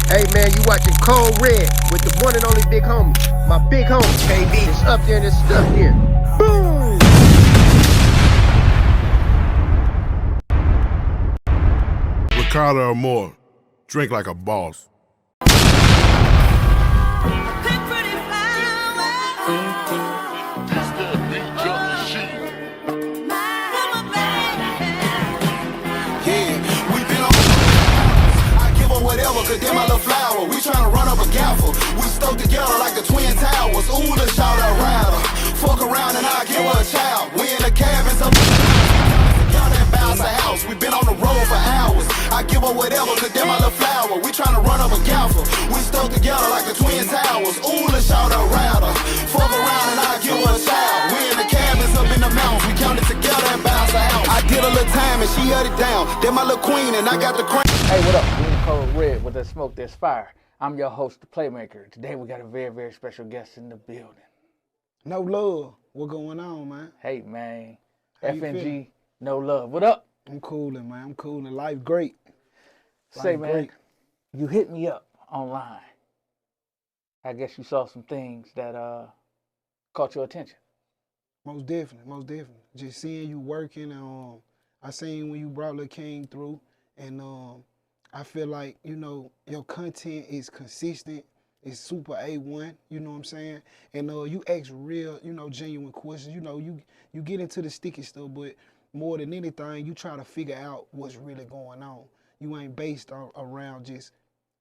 Hey man, you watching Cold Red with the one and only big homie. My big homie, KD. It's up there and it's stuck there. Boom! Ricardo or more, drink like a boss. Cause them my little flower, we tryna run up a gaffle. We stuck together like the Twin Towers. Ooh, the shout out rider. Fuck around and I'll give her a child. We in the cabins up together and bounce a house. We been on the road for hours. I give her whatever, cause them my little flower. We tryna run up a gaffle. We stuck together like the Twin Towers. Ooh, the shout out rider. Fuck around and I'll give her a child. We in the cabins up in the mountains. We counted together and bounce a house. I did a little time and she held it down. Them my little queen and I got the crown. Hey, what up? We in Cold Red with the smoke, there's fire. I'm your host, the Playmaker. Today we got a very, very special guest in the building. No love. What going on, man? Hey, man. How you FNG feeling? NoLove. What up? I'm cooling, man. I'm cooling. Life great. Say, Life man, great. you hit me up online. I guess you saw some things that caught your attention. Most definitely, most definitely. Just seeing you working. I seen when you brought Lil King through, and I feel like, you know, your content is consistent. It's super A1, you know what I'm saying? And you ask real, you know, genuine questions. You know, you get into the sticky stuff, but more than anything, you try to figure out what's really going on. You ain't based around just,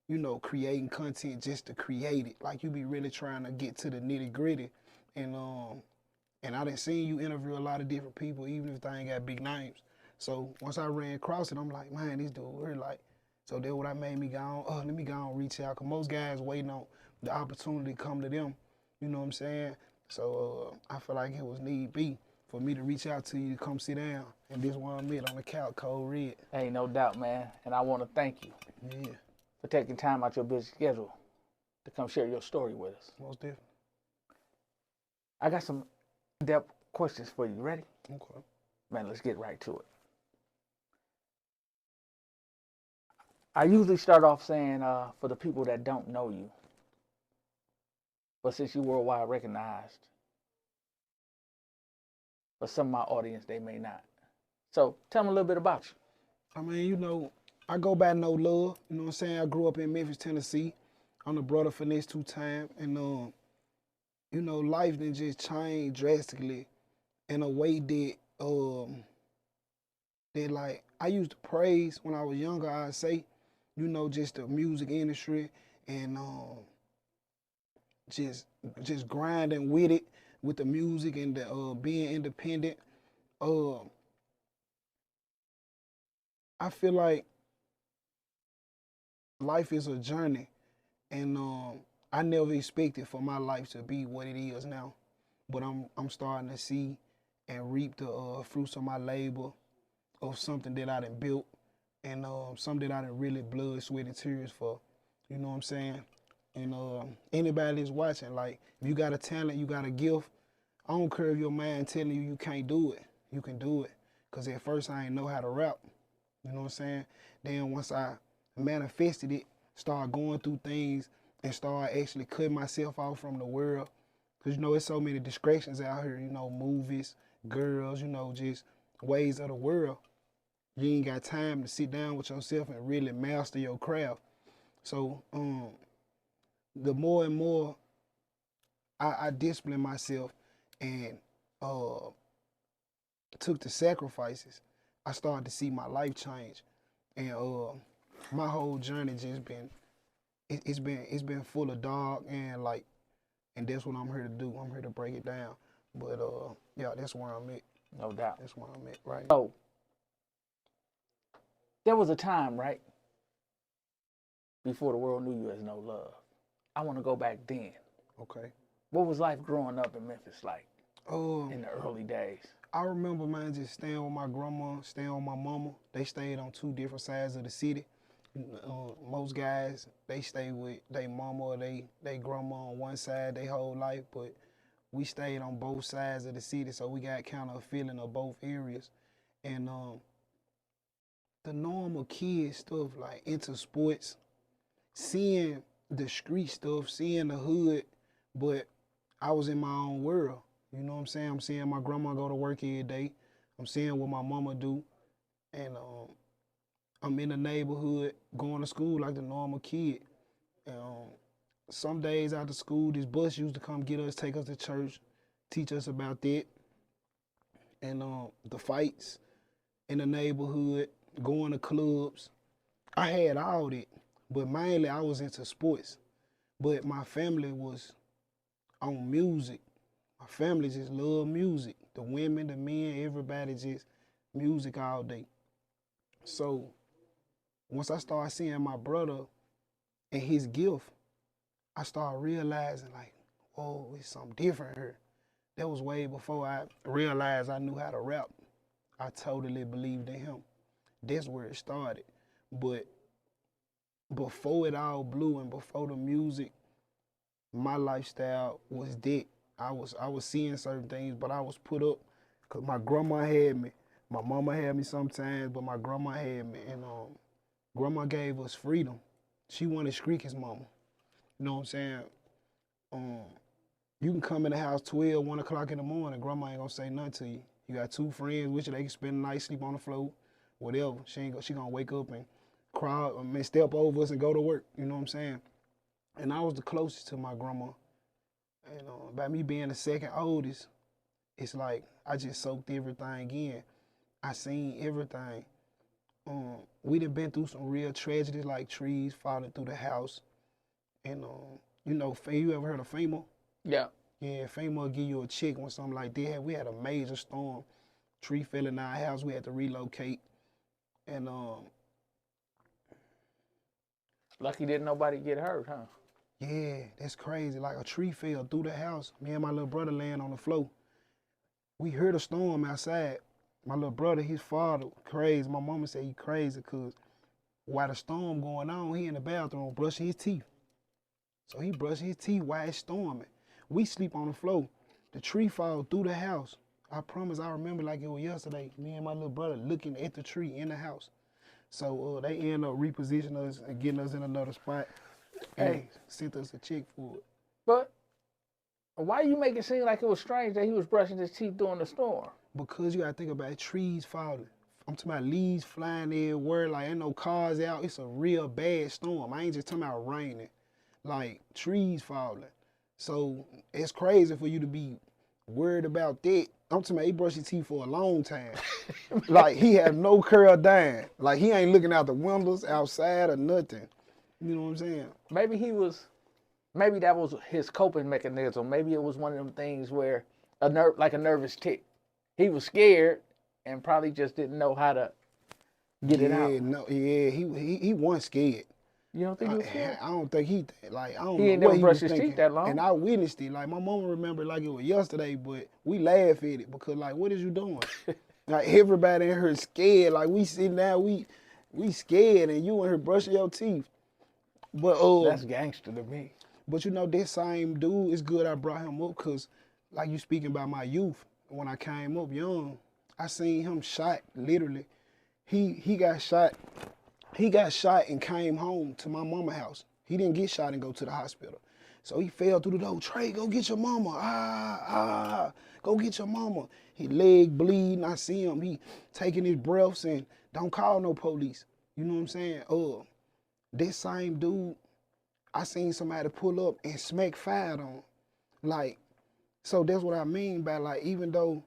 you know, creating content just to create it. Like, you be really trying to get to the nitty gritty. And I done seen you interview a lot of different people, even if they ain't got big names. So once I ran across it, I'm like, man, this dude really like. So that's what I made me go on, let me go on and reach out. Cause most guys waiting on the opportunity to come to them. You know what I'm saying? So I feel like it was need be for me to reach out to you to come sit down. And this one I'm at on the couch, Cold Red. Hey, no doubt, man. And I want to thank you Yeah, for taking time out your busy schedule to come share your story with us. most definitely. I got some in-depth questions for you. Ready? Okay. Man, let's get right to it. I usually start off saying, for the people that don't know you, but since you're worldwide recognized, for some of my audience, they may not. So tell them a little bit about you. I mean, you know, I go by No Love. You know what I'm saying? I grew up in Memphis, Tennessee. I'm the brother Finesse 2 times. And, you know, life done just changed drastically in a way that, like, I used to praise when I was younger, I'd say, you know, just the music industry and just grinding with it, with the music and the being independent. I feel like life is a journey, and I never expected for my life to be what it is now. But I'm starting to see and reap the fruits of my labor of something that I done built and something that I done really blood, sweat, and tears for. You know what I'm saying? And anybody that's watching, like, if you got a talent, you got a gift, I don't care if your man telling you you can't do it. You can do it. Because at first I ain't know how to rap. You know what I'm saying? Then once I manifested it, started going through things and started actually cutting myself off from the world. Because, you know, there's so many distractions out here, you know, movies, girls, you know, just ways of the world. You ain't got time to sit down with yourself and really master your craft. So the more and more I disciplined myself and took the sacrifices, I started to see my life change. And my whole journey just been, it's been full of dark and light. And that's what I'm here to do. I'm here to break it down. But yeah, that's where I'm at. No doubt. That's where I'm at right now. So there was a time, right, before the world knew you as No Love. I want to go back then. Okay. What was life growing up in Memphis like Um, in the early days? I remember, man, just staying with my grandma, staying with my mama. They stayed on two different sides of the city. Most guys, they stay with their mama or they grandma on one side their whole life, but we stayed on both sides of the city, so we got kind of a feeling of both areas. And the normal kid stuff, like into sports, seeing the street stuff, seeing the hood, but I was in my own world. You know what I'm saying? I'm seeing my grandma go to work every day. I'm seeing what my mama do. And I'm in the neighborhood going to school like the normal kid. Some days after school, this bus used to come get us, take us to church, teach us about that. And the fights in the neighborhood, going to clubs. I had all that, but mainly I was into sports. But my family was on music. My family just loved music. The women, the men, everybody just music all day. So once I started seeing my brother and his gift, I started realizing like, whoa, it's something different here. That was way before I realized I knew how to rap. I totally believed in him. That's where it started. But before it all blew and before the music, my lifestyle was that. I was seeing certain things, but I was put up because my grandma had me. My mama had me sometimes, but my grandma had me. And grandma gave us freedom. She wanted Screeky's mama. You know what I'm saying? You can come in the house 12, 1 o'clock in the morning, grandma ain't gonna say nothing to you. You got 2 friends with you, they can spend the night, sleep on the floor, whatever. She gonna wake up and cry, step over us and go to work, you know what I'm saying? And I was the closest to my grandma. And by me being the second oldest, it's like I just soaked everything in. I seen everything. We done been through some real tragedies like trees falling through the house. And you know, you ever heard of FEMA? Yeah. Yeah, FEMA will give you a check when something like that. We had a major storm. Tree fell in our house. We had to relocate. And Lucky didn't nobody get hurt, huh? yeah, that's crazy. Like a tree fell through the house. Me and my little brother laying on the floor. We heard a storm outside. My little brother, his father, crazy. My mama said he crazy because while the storm going on, he in the bathroom brushing his teeth. So he brushing his teeth while it's storming. We sleep on the floor. The tree fall through the house. I promise I remember like it was yesterday. Me and my little brother looking at the tree in the house. So they end up repositioning us and getting us in another spot. And Hey. sent us a check for it. But why you make it seem like it was strange that he was brushing his teeth during the storm? Because you gotta think about trees falling. I'm talking about leaves flying everywhere, like ain't no cars out. It's a real bad storm. I ain't just talking about raining. Like trees falling. So it's crazy for you to be worried about that. I'm talking about he brushed his teeth for a long time. Like he had no curl down. Like he ain't looking out the windows outside or nothing. You know what I'm saying? Maybe that was his coping mechanism. Maybe it was one of them things where like a nervous tick. He was scared and probably just didn't know how to get it out. He wasn't scared. You don't think he was scared? I don't think I don't He know ain't what never he brushed was his thinking. teeth that long. And I witnessed it. Like my mama remembered like it was yesterday, but we laugh at it because like, what is you doing? Like everybody in here scared. Like we sitting down, we scared, and you in here brushing your teeth. But That's gangster to me. But you know, this same dude, it's good I brought him up because, like you speaking about my youth, when I came up young, I seen him shot, literally. He got shot. He got shot and came home to my mama house. He didn't get shot and go to the hospital. So he fell through the door. Trey, go get your mama. Go get your mama. His leg bleeding. I see him. He taking his breaths and don't call no police. You know what I'm saying? This same dude, I seen somebody pull up and smack fired on him. Like, so that's what I mean by like, even though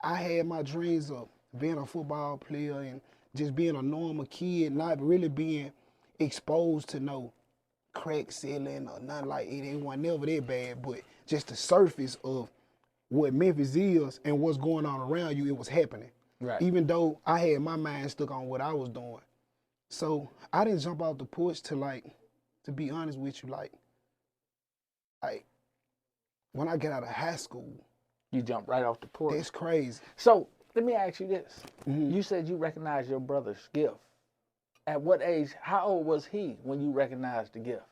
I had my dreams of being a football player and just being a normal kid, not really being exposed to no crack selling or nothing like it. It wasn't never that bad, but just the surface of what Memphis is and what's going on around you, it was happening. Right. Even though I had my mind stuck on what I was doing. So I didn't jump off the porch to be honest with you, like when I got out of high school. You jumped right off the porch. That's crazy. So let me ask you this. Mm-hmm. You said you recognized your brother's gift. At what age, how old was he when you recognized the gift?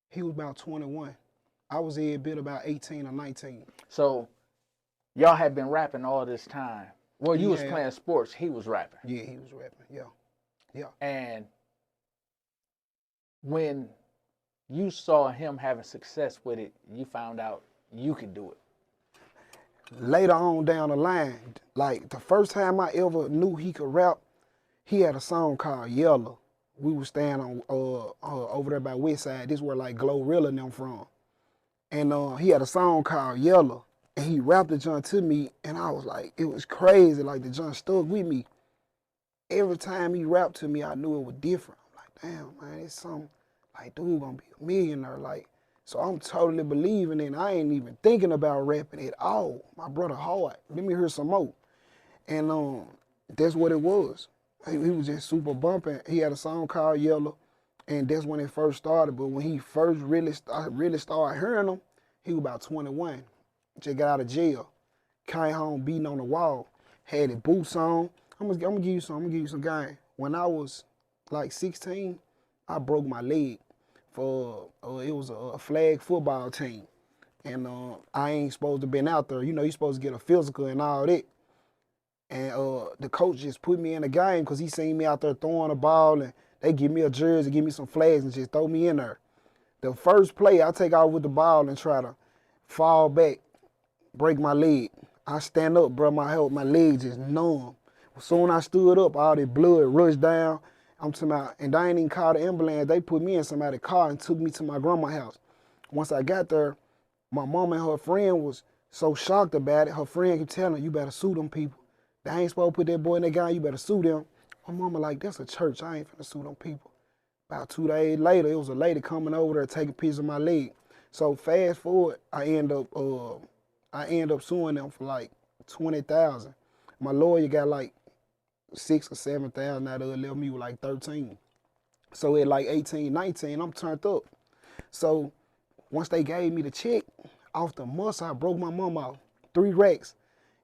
He was about 21. I was a bit about 18 or 19. So y'all had been rapping all this time. Well, you was Yeah. playing sports, he was rapping. Yeah, he was rapping, yeah. And when you saw him having success with it, you found out you could do it? Later on down the line, like the first time I ever knew he could rap, he had a song called Yellow. We was staying on over there by Westside. This is where like Glorilla and them from. And he had a song called Yellow. And he rapped the joint to me, and I was like, it was crazy. Like the joint stuck with me. Every time he rapped to me, I knew it was different. I'm like, damn, man, it's something like, dude gonna be a millionaire. Like, so I'm totally believing in it. I ain't even thinking about rapping at all. My brother hard. Let me hear some more. And that's what it was. He was just super bumping. He had a song called Yellow, and that's when it first started. But when he first really started hearing him, he was about 21. Just got out of jail. Came home beating on the wall. Had his boots on. I'm gonna give you some game. When I was like 16, I broke my leg for it was a flag football team, and I ain't supposed to been out there. You know, you supposed to get a physical and all that. And the coach just put me in the game because he seen me out there throwing the ball, and they give me a jersey, give me some flags, and just throw me in there. The first play, I take off with the ball and try to fall back, break my leg. I stand up, bro, my leg just numb. As soon as I stood up, all the blood rushed down. I'm talking about, and I ain't even called the ambulance. They put me in somebody's car and took me to my grandma's house. Once I got there, my mom and her friend was so shocked about it. Her friend kept telling her, you better sue them people. They ain't supposed to put that boy in that gun, you better sue them. My mama like, that's a church, I ain't finna sue them people. About 2 days later, it was a lady coming over there taking pictures of my leg. So fast forward, I end up suing them for like $20,000. My lawyer got like 6 or 7,000 out of it, left me with like 13. So at like 18, 19, I'm turned up. So once they gave me the check, off the muscle, I broke my mom out. 3 racks.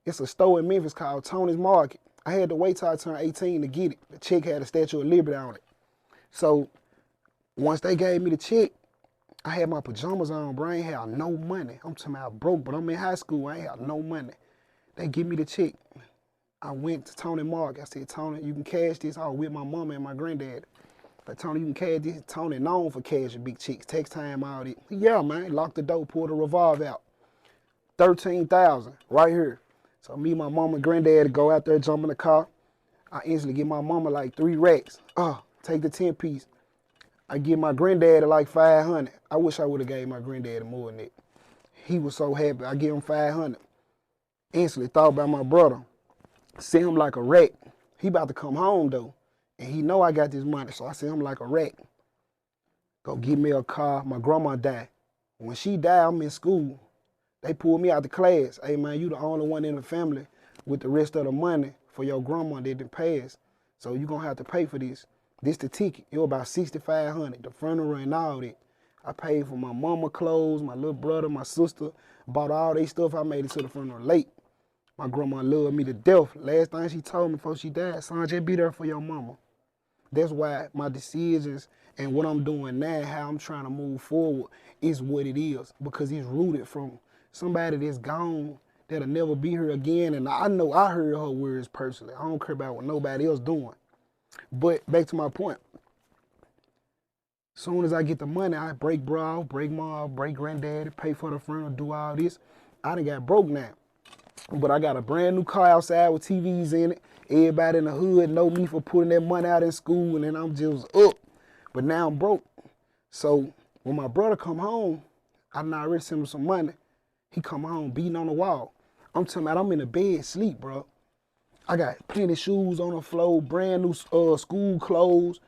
It's a store in Memphis called Tony's Market. I had to wait till I turned 18 to get it. The check had a Statue of Liberty on it. So once they gave me the check, I had my pajamas on, bro. I ain't had no money. I'm talking about broke, but I'm in high school. I ain't had no money. They give me the check. I went to Tony Mark. I said, Tony, you can cash this out with my mama and my granddad. But Tony, you can cash this. Tony known for cashing big checks, text time, all that. Yeah, man. Locked the door, pulled the revolver out. 13,000 right here. So me, my mama, and granddad go out there, jump in the car. I instantly give my mama like 3 racks. Take the 10 piece. I give my granddad like 500. I wish I would have gave my granddad more than that. He was so happy. I give him 500. Instantly thought about my brother. See him like a wreck. He about to come home though. And he know I got this money, so I see him like a wreck. Go get me a car. My grandma died. When she died, I'm in school. They pulled me out the class. Hey man, you the only one in the family with the rest of the money for your grandma that didn't pass. So you gonna have to pay for this. This the ticket. It was about $6,500. The funeral and all that. I paid for my mama clothes, my little brother, my sister. Bought all their stuff. I made it to the funeral late. My grandma loved me to death. Last thing she told me before she died, son, just be there for your mama. That's why my decisions and what I'm doing now, how I'm trying to move forward, is what it is. Because it's rooted from somebody that's gone, that'll never be here again. And I know I heard her words personally. I don't care about what nobody else doing. But back to my point. Soon as I get the money, I break bro, break mom, break granddaddy, pay for the funeral, do all this. I done got broke now. But I got a brand new car outside with TVs in it. Everybody in the hood know me for putting that money out in school, and then I'm just up. But now I'm broke. So when my brother come home, I done already sent him some money. He come home beating on the wall. I'm talking about I'm in the bed sleep, bro. I got plenty of shoes on the floor, brand new school clothes,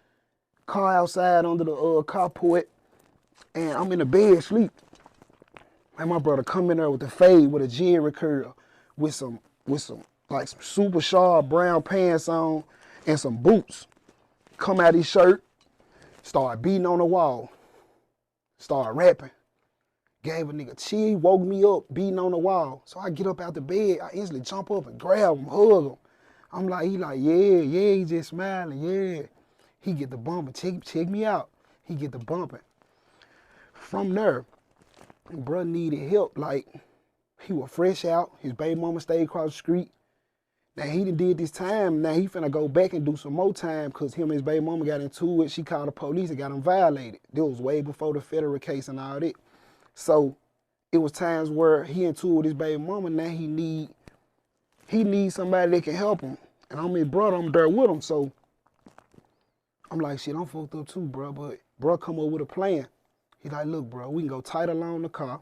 car outside under the carport, and I'm in the bed sleep. And my brother come in there with the fade with a Jerry curl, with some super sharp brown pants on and some boots. Come out his shirt, start beating on the wall, start rapping. Gave a nigga chill, woke me up, beating on the wall. So I get up out the bed, I instantly jump up and grab him, hug him. I'm like, he like, yeah, he just smiling, yeah. He get the bumping, check me out. He get the bumping. From there, bruh needed help, like, he was fresh out, his baby mama stayed across the street. Now he done did this time. Now he finna go back and do some more time because him and his baby mama got into it. She called the police and got him violated. This was way before the federal case and all that. So it was times where he into it with his baby mama. Now he need somebody that can help him. And I'm his brother. I'm there with him. So I'm like, shit, I'm fucked up too, bro. But bro come up with a plan. He like, look, bro, we can go title on the car.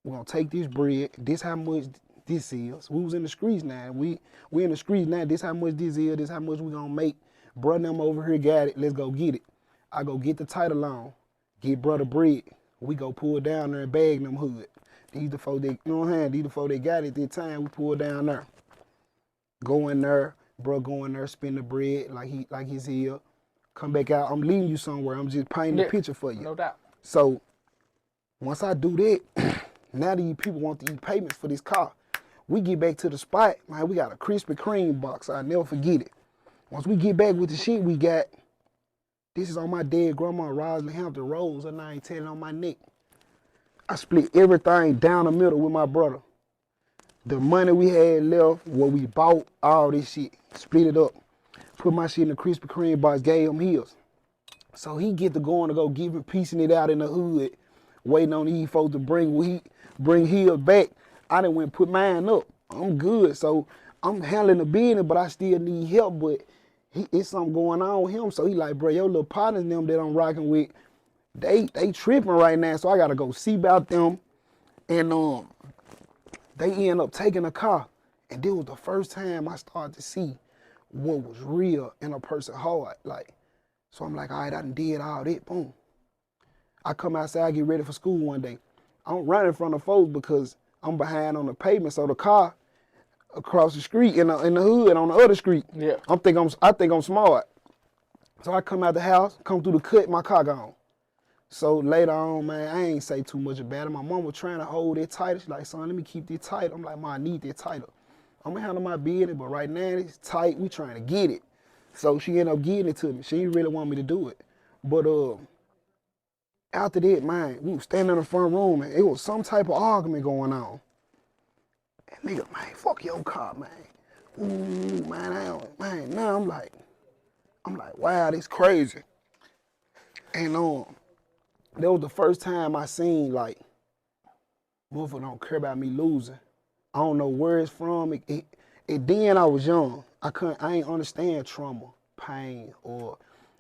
We're gonna take this bread. This how much this is. We was in the streets now. We in the streets now. This how much this is. This how much we gonna make. Bro, them over here got it. Let's go get it. I go get the title on. Get brother bread. We go pull down there and bag them hood. These the folk they, you know what I'm saying? These the folk they got it at that time. We pull down there. Go in there. Bro, go in there, spin the bread like he's here. Come back out. I'm leading you somewhere. I'm just painting the picture for you. No doubt. So once I do that, now these people want to eat payments for this car. We get back to the spot, man, we got a Krispy Kreme box. I'll never forget it. Once we get back with the shit we got, this is on my dead grandma, Roslyn Hampton Rose, her name tatted on my neck. I split everything down the middle with my brother. The money we had left, what we bought, all this shit, split it up. Put my shit in the Krispy Kreme box, gave him his. So he get to going to go give it, piecing it out in the hood, waiting on these folks to bring his back. I done went and put mine up. I'm good. So I'm handling the business, but I still need help. But it's something going on with him. So he like, bro, your little partners and them that I'm rocking with, they tripping right now. So I gotta go see about them. And they end up taking a car. And this was the first time I started to see what was real in a person's heart. Like, so I'm like, all right, I done did all that, boom. I come outside, get ready for school one day. I'm running from the folks because I'm behind on the pavement. So the car across the street in the hood on the other street. Yeah. I think I'm smart. So I come out the house, come through the cut, my car gone. So later on, man, I ain't say too much about it. My mom was trying to hold it tight. She's like, son, let me keep this tight. I'm like, I need that tighter. I'm gonna handle my business, but right now it's tight. We trying to get it. So she ended up getting it to me. She didn't really want me to do it. But after that, man, we was standing in the front room and it was some type of argument going on. And nigga, man, fuck your car, man. Ooh, man, now I'm like, wow, this crazy. And that was the first time I seen like, motherfucker don't care about me losing. I don't know where it's from. Then I was young. I ain't understand trauma, pain, or,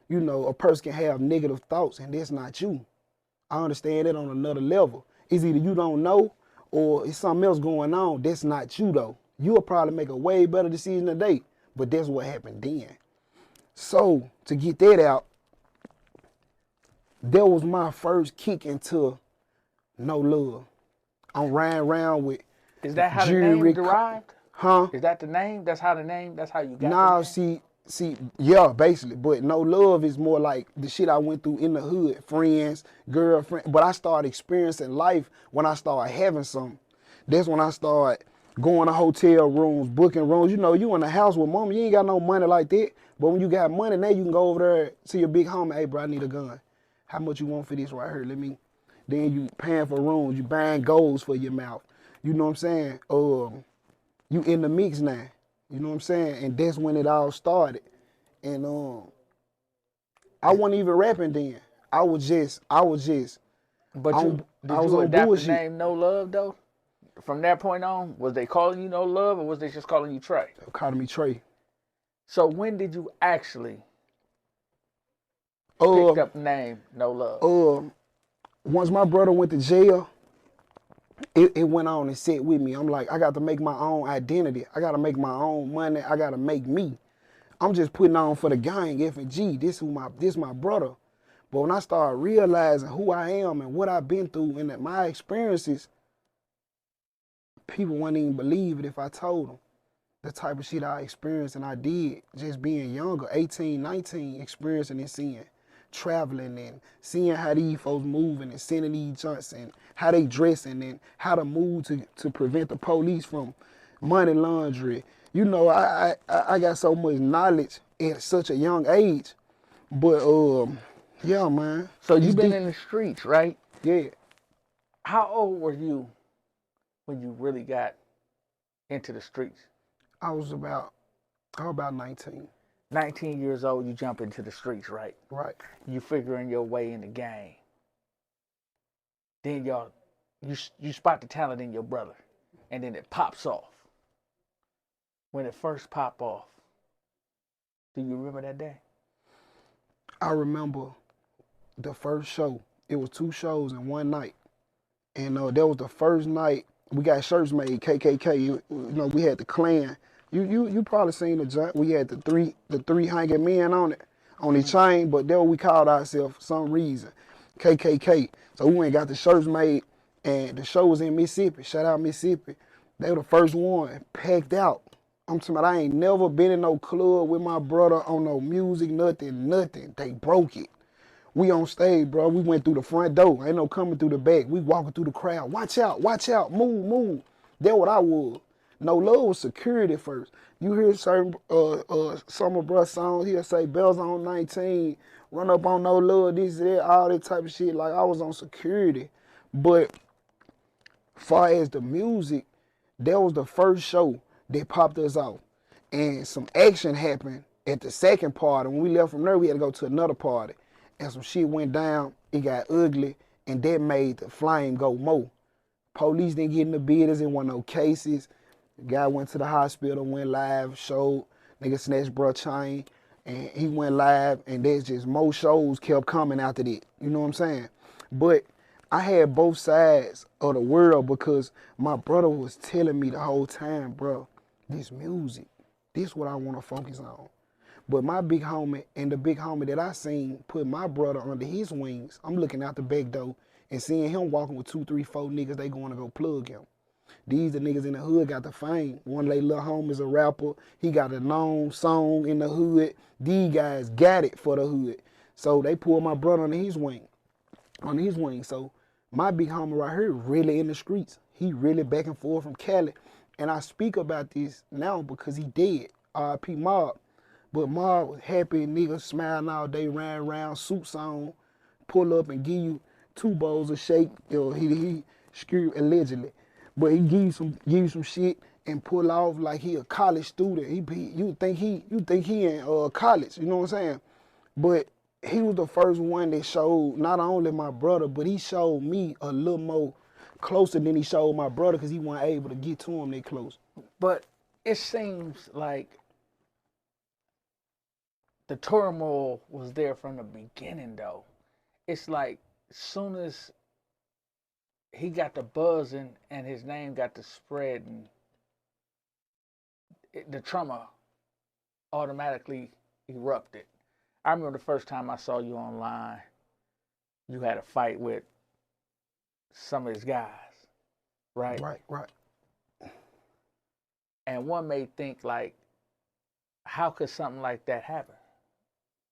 you know, a person can have negative thoughts and that's not you. I understand it on another level. It's either you don't know or it's something else going on. That's not you though. You'll probably make a way better decision today, but that's what happened then. So to get that out, that was my first kick into no love. I'm riding around with. Is that how the name derived? Huh? Is that the name? That's how you got the Nah, name? see, yeah, basically. But no love is more like the shit I went through in the hood. Friends, girlfriend. But I started experiencing life when I started having something. That's when I started going to hotel rooms, booking rooms. You know, you in the house with mama, you ain't got no money like that. But when you got money, now you can go over there to your big homie. Hey, bro, I need a gun. How much you want for this right here? Then you paying for rooms. You buying golds for your mouth. You know what I'm saying? You in the mix now. You know what I'm saying? And that's when it all started. And I wasn't even rapping then. I was just. But did you adapt the name No Love though? From that point on, was they calling you No Love or was they just calling you Trey? They calling me Trey. So when did you actually pick up the name No Love? Once my brother went to jail, it went on and sat with me. I'm like, I got to make my own identity. I got to make my own money. I got to make me. I'm just putting on for the gang, FNG. This my brother. But when I started realizing who I am and what I've been through and my experiences, people wouldn't even believe it if I told them the type of shit I experienced and I did just being younger, 18, 19, experiencing and seeing. Traveling and seeing how these folks moving and sending these joints and how they dressing and how to move to prevent the police from money laundering. You know, I got so much knowledge at such a young age. But yeah, man. So you've been in the streets, right? Yeah. How old were you when you really got into the streets? I was about 19. 19 years old, you jump into the streets, right? Right. You figuring your way in the game. Then you spot the talent in your brother, and then it pops off. When it first popped off, do you remember that day? I remember the first show. It was 2 shows in one night. And that was the first night we got shirts made, KKK. You know, we had the Klan. You probably seen the joint. We had the three hanging men on it, on the chain, but that's what we called ourselves for some reason, KKK. So we went and got the shirts made, and the show was in Mississippi. Shout out Mississippi. They were the first one, packed out. I'm talking about I ain't never been in no club with my brother on no music, nothing. They broke it. We on stage, bro. We went through the front door. Ain't no coming through the back. We walking through the crowd. Watch out, move. That's what I was. NoLove was security first. You hear certain some of bruh songs, he'll say bells on 19, run up on NoLove, this, that, all that type of shit. Like I was on security. But far as the music, that was the first show that popped us off. And some action happened at the second party. When we left from there, we had to go to another party. And some shit went down, it got ugly, and that made the flame go more. Police didn't get in the business, it wasn't no cases. The guy went to the hospital, went live, showed, nigga snatched bruh chain, and he went live, and there's just more shows kept coming after that. You know what I'm saying? But I had both sides of the world because my brother was telling me the whole time, bro, this music, this what I want to focus on. But my big homie and the big homie that I seen put my brother under his wings, I'm looking out the back door and seeing him walking with 2, 3, 4 niggas, they going to go plug him. These the niggas in the hood got the fame. One of they little homies a rapper. He got a known song in the hood. These guys got it for the hood. So they pulled my brother under his wing. So my big homie right here really in the streets. He really back and forth from Cali. And I speak about this now because he dead. R.I.P. Mob. But Mob was happy, niggas smiling all day, ran around, suits on, pull up and give you 2 bowls of shake. He screwed allegedly. But he give you some shit and pull off like he a college student. You think he in college, you know what I'm saying? But he was the first one that showed not only my brother, but he showed me a little more closer than he showed my brother because he wasn't able to get to him that close. But it seems like the turmoil was there from the beginning, though. It's like as soon as he got the buzzing and his name got the spreading, the trauma automatically erupted. I remember the first time I saw you online, you had a fight with some of his guys, right? Right. And one may think like, how could something like that happen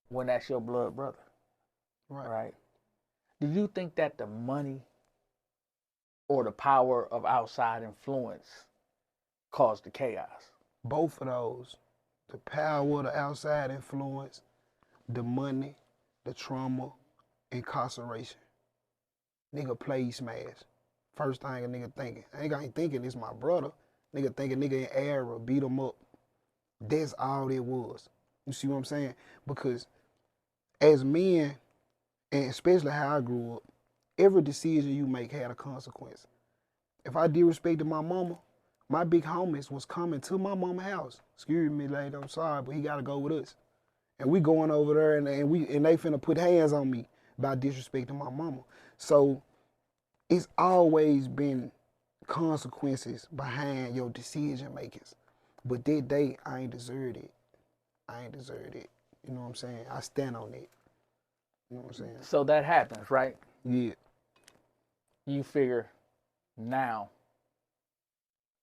when that's your blood brother? Right? Do you think that the money or the power of outside influence caused the chaos? Both of those. The power, the outside influence, the money, the trauma, incarceration. Nigga play smash. First thing a nigga thinking. I ain't thinking it's my brother. Nigga thinking nigga in error, beat him up. That's all it was. You see what I'm saying? Because as men, and especially how I grew up, every decision you make had a consequence. If I disrespected my mama, my big homies was coming to my mama's house. Excuse me, lady, I'm sorry, but he gotta go with us. And we going over there and they finna put hands on me by disrespecting my mama. So it's always been consequences behind your decision makings. But that day, I ain't deserved it. You know what I'm saying? I stand on it. You know what I'm saying? So that happens, right? Yeah. You figure now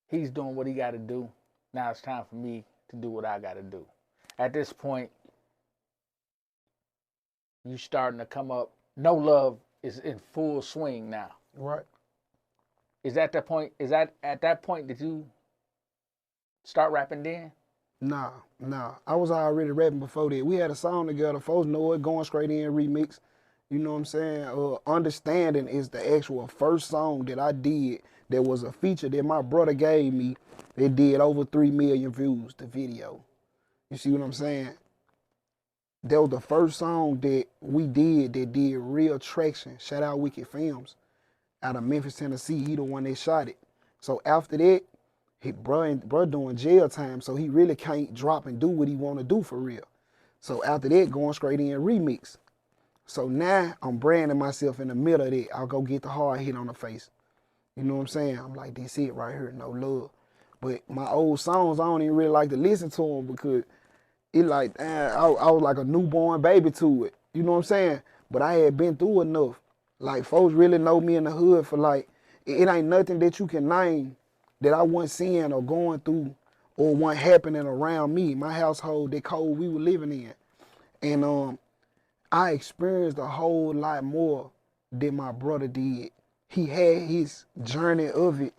he's doing what he got to do. Now it's time for me to do what I got to do. At this point, you starting to come up. NoLove is in full swing now. Right. Is that the point? Is that at that point did you start rapping then? Nah. I was already rapping before that. We had a song together. Folks know it, Going Straight In remix. You know what I'm saying? Understanding is the actual first song that I did there was a feature that my brother gave me that did over 3 million views, the video. You see what I'm saying? That was the first song that we did that did real traction. Shout out Wicked Films out of Memphis, Tennessee. He the one that shot it. So after that, bro doing jail time, so he really can't drop and do what he want to do for real. So after that, going straight in remix. So now I'm branding myself in the middle of that. I'll go get the hard hit on the face. You know what I'm saying? I'm like, this it right here, no love. But my old songs, I don't even really like to listen to them because it like, I was like a newborn baby to it. You know what I'm saying? But I had been through enough. Like, folks really know me in the hood for like, it ain't nothing that you can name that I wasn't seeing or going through or wasn't happening around me, my household, that code we were living in. And I experienced a whole lot more than my brother did. He had his journey of it,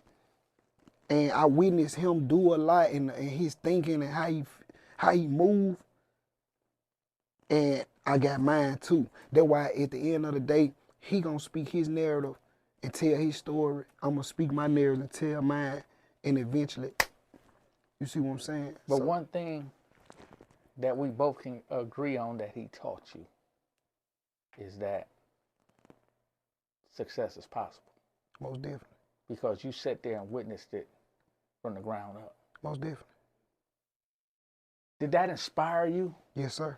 and I witnessed him do a lot in his thinking and how he moved, and I got mine too. That's why at the end of the day, he gonna speak his narrative and tell his story. I'm gonna speak my narrative and tell mine, and eventually, you see what I'm saying? But so, one thing that we both can agree on that he taught you is that success is possible. Most definitely. Because you sat there and witnessed it from the ground up. Most definitely. Did that inspire you? Yes, sir.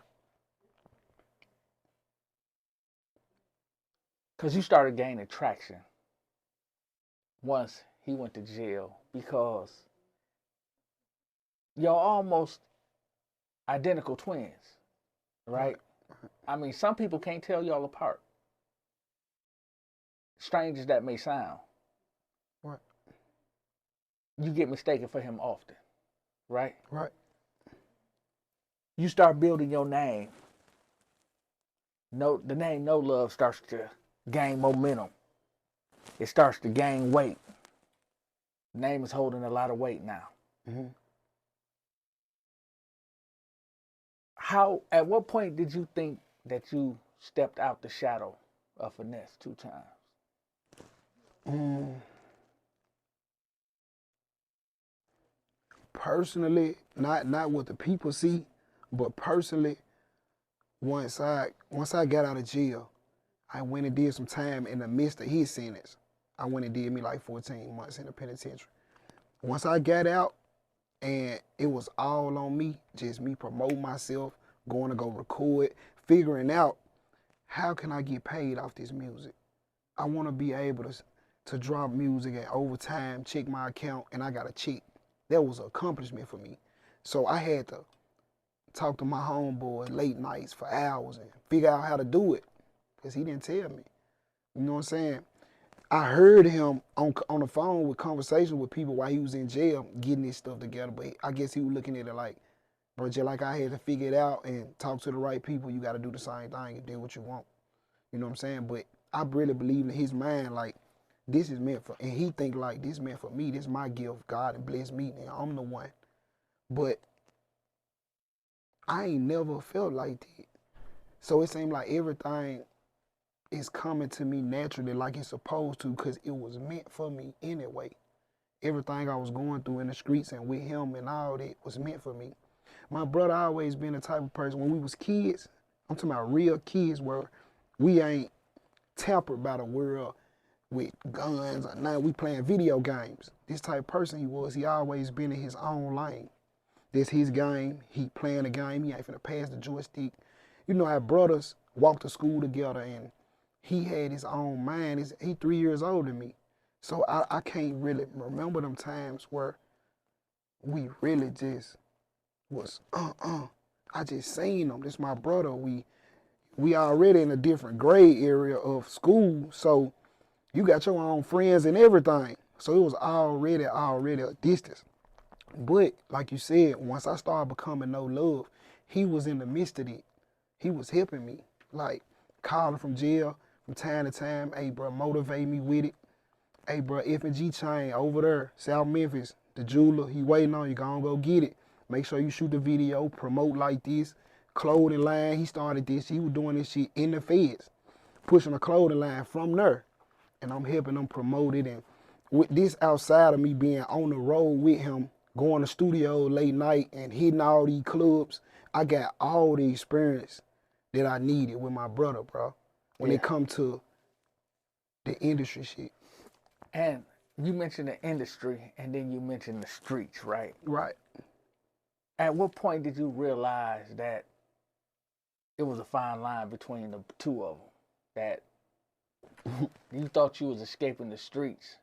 Because you started gaining traction once he went to jail, because y'all almost identical twins, right? I mean, some people can't tell y'all apart. Strange as that may sound. Right. You get mistaken for him often, right? Right. You start building your name. The name NoLove starts to gain momentum. It starts to gain weight. The name is holding a lot of weight now. Mm-hmm. At what point did you think that you stepped out the shadow of Finesse 2 times? Personally, not what the people see, but personally, once I got out of jail, I went and did some time in the midst of his sentence. I went and did me like 14 months in the penitentiary. Once I got out, and it was all on me, just me promoting myself, going to go record, figuring out how can I get paid off this music. I want to be able to drop music and over time check my account and I got a check. That was an accomplishment for me. So I had to talk to my homeboy late nights for hours and figure out how to do it because he didn't tell me. You know what I'm saying? I heard him on the phone with conversations with people while he was in jail getting his stuff together, but I guess he was looking at it like, bro, just like I had to figure it out and talk to the right people, you got to do the same thing and do what you want. You know what I'm saying? But I really believe in his mind, like, this is meant for, and he think like, this is meant for me. This is my gift. God and bless me, and I'm the one. But I ain't never felt like that. So it seemed like everything is coming to me naturally like it's supposed to because it was meant for me anyway. Everything I was going through in the streets and with him and all that was meant for me. My brother always been the type of person, when we was kids, I'm talking about real kids where we ain't tempered by the world with guns or nothing. We playing video games. This type of person he was, he always been in his own lane. This his game, he playing the game, he ain't finna pass the joystick. You know how brothers walk to school together and he had his own mind. He 3 years older than me. So I can't really remember them times where we really just was, I just seen him. This my brother. We already in a different grade area of school, so you got your own friends and everything. So it was already a distance. But like you said, once I started becoming NoLove, he was in the midst of it. He was helping me, like calling from jail from time to time. Hey, bro, motivate me with it. Hey, bro, FNG chain over there, South Memphis, the jeweler, he waiting on you. Go get it. Make sure you shoot the video, promote like this. Clothing line, he started this. He was doing this shit in the feds, pushing a clothing line from there. And I'm helping them promote it and with this outside of me being on the road with him, going to studio late night and hitting all these clubs, I got all the experience that I needed with my brother, bro. When it come to the industry shit. And you mentioned the industry, and then you mentioned the streets, right? Right. At what point did you realize that it was a fine line between the two of them? That you thought you was escaping the streets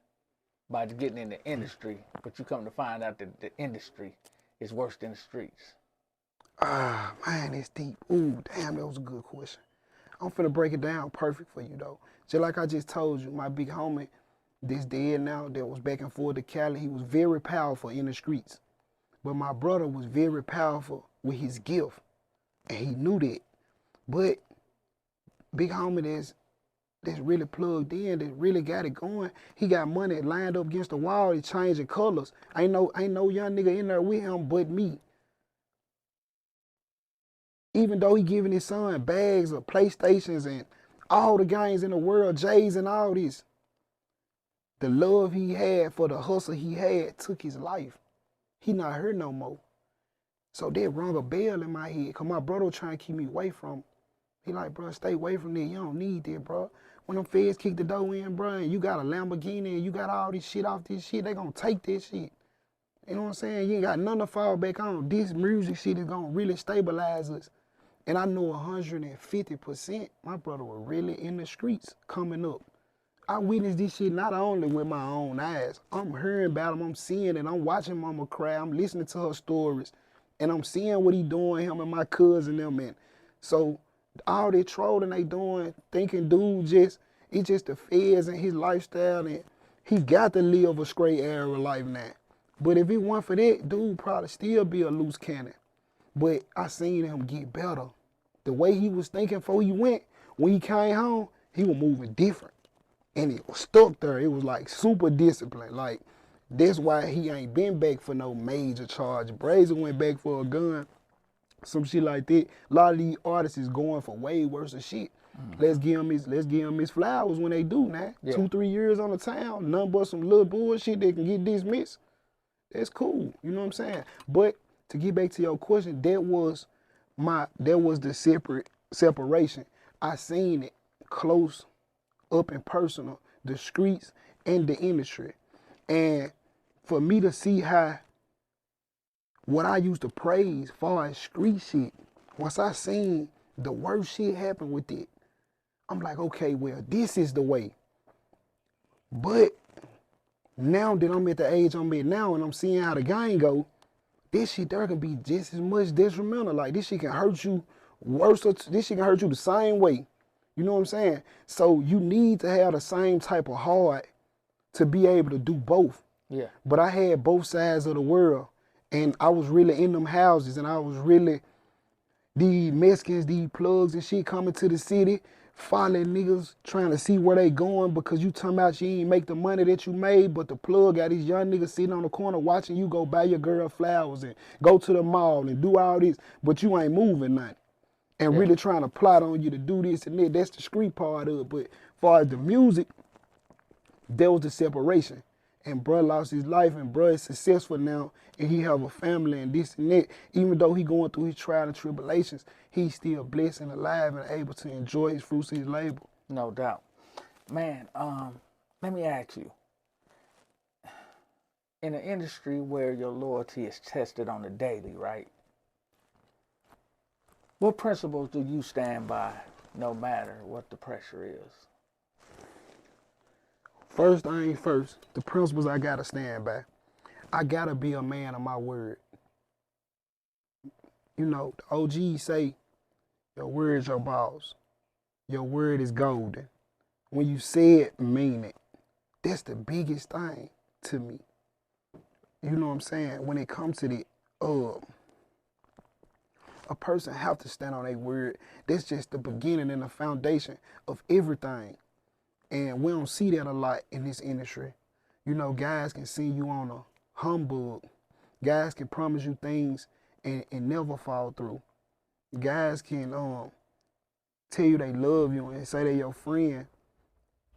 by getting in the industry, but you come to find out that the industry is worse than the streets. Ah, man, it's deep. Ooh, damn, that was a good question. I'm finna break it down perfect for you, though. Just like I just told you, my big homie, this dead now, that was back and forth to Cali, he was very powerful in the streets. But my brother was very powerful with his gift, and he knew that. But big homie that's really plugged in, that really got it going, he got money lined up against the wall, he changing colors. Ain't no young nigga in there with him but me. Even though he giving his son bags of PlayStations and all the games in the world, J's and all this, the love he had for the hustle he had took his life. He not here no more. So that rung a bell in my head, because my brother was trying to keep me away from him. He like, bro, stay away from that. You don't need that, bro. When them feds kick the door in, bro, and you got a Lamborghini and you got all this shit off this shit, they gonna take this shit. You know what I'm saying? You ain't got nothing to fall back on. This music shit is gonna really stabilize us. And I know 150% my brother was really in the streets coming up. I witnessed this shit not only with my own eyes. I'm hearing about him, I'm seeing it, I'm watching mama cry, I'm listening to her stories, and I'm seeing what he doing, him and my cousin them, and so all that trolling they doing, thinking dude it's just the feds and his lifestyle, and he got to live a straight era life now. But if it weren't for that, dude probably still be a loose cannon. But I seen him get better. The way he was thinking before he went, when he came home, he was moving different. And it was stuck there. It was like super disciplined. Like, that's why he ain't been back for no major charge. Brazen went back for a gun, some shit like that. A lot of these artists is going for way worse of shit. Let's give him his flowers when they do now. Yeah. 2-3 years on the town, nothing but some little bullshit that can get dismissed. That's cool. You know what I'm saying? But to get back to your question, that was the separation. I seen it close up and personal, the streets and the industry. And for me to see how what I used to praise far as street shit, once I seen the worst shit happen with it, I'm like, okay, well, this is the way. But now that I'm at the age I'm at now and I'm seeing how the game go, this shit there can be just as much detrimental. Like, this shit can hurt you worse, or this shit can hurt you the same way. You know what I'm saying? So you need to have the same type of heart to be able to do both. Yeah. But I had both sides of the world, and I was really in them houses, and I was really these Mexicans, these plugs and shit coming to the city, following niggas, trying to see where they going because you talking about you ain't make the money that you made, but the plug got these young niggas sitting on the corner watching you go buy your girl flowers and go to the mall and do all this, but you ain't moving nothing. And really trying to plot on you to do this and that. That's the street part of it. But as far as the music, there was the separation. And bruh lost his life, and bruh is successful now, and he have a family and this and that. Even though he going through his trials and tribulations, he's still blessed and alive and able to enjoy his fruits of his labor. No doubt. Man, let me ask you. In an industry where your loyalty is tested on a daily, right? What principles do you stand by no matter what the pressure is? First thing first, the principles I gotta stand by. I gotta be a man of my word. You know, the OGs say, your word is your boss. Your word is golden. When you say it, mean it. That's the biggest thing to me. You know what I'm saying? When it comes to the, a person have to stand on their word. That's just the beginning and the foundation of everything. And we don't see that a lot in this industry. You know, guys can send you on a humbug. Guys can promise you things and never fall through. Guys can tell you they love you and say they're your friend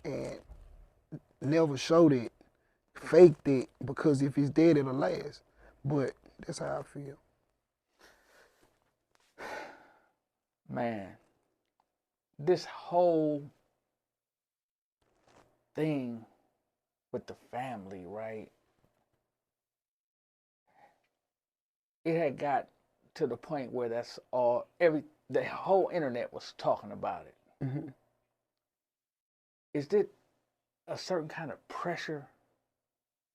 and never show that. faked it because if it's dead, it'll last. But that's how I feel. Man, this whole thing with the family, right? It had got to the point where that's all, the whole internet was talking about it. Mm-hmm. Is it a certain kind of pressure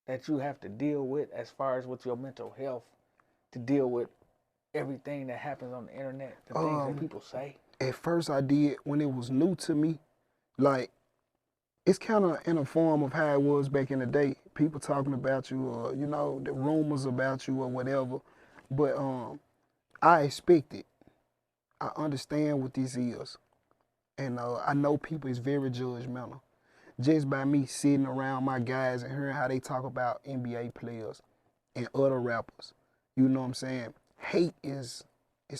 that you have to deal with as far as with your mental health to deal with everything that happens on the internet, the things that people say? At first I did when it was new to me. Like, it's kind of in a form of how it was back in the day. People talking about you or, you know, the rumors about you or whatever. But I expect it. I understand what this is. And I know people is very judgmental. Just by me sitting around my guys and hearing how they talk about NBA players and other rappers. You know what I'm saying? Hate it's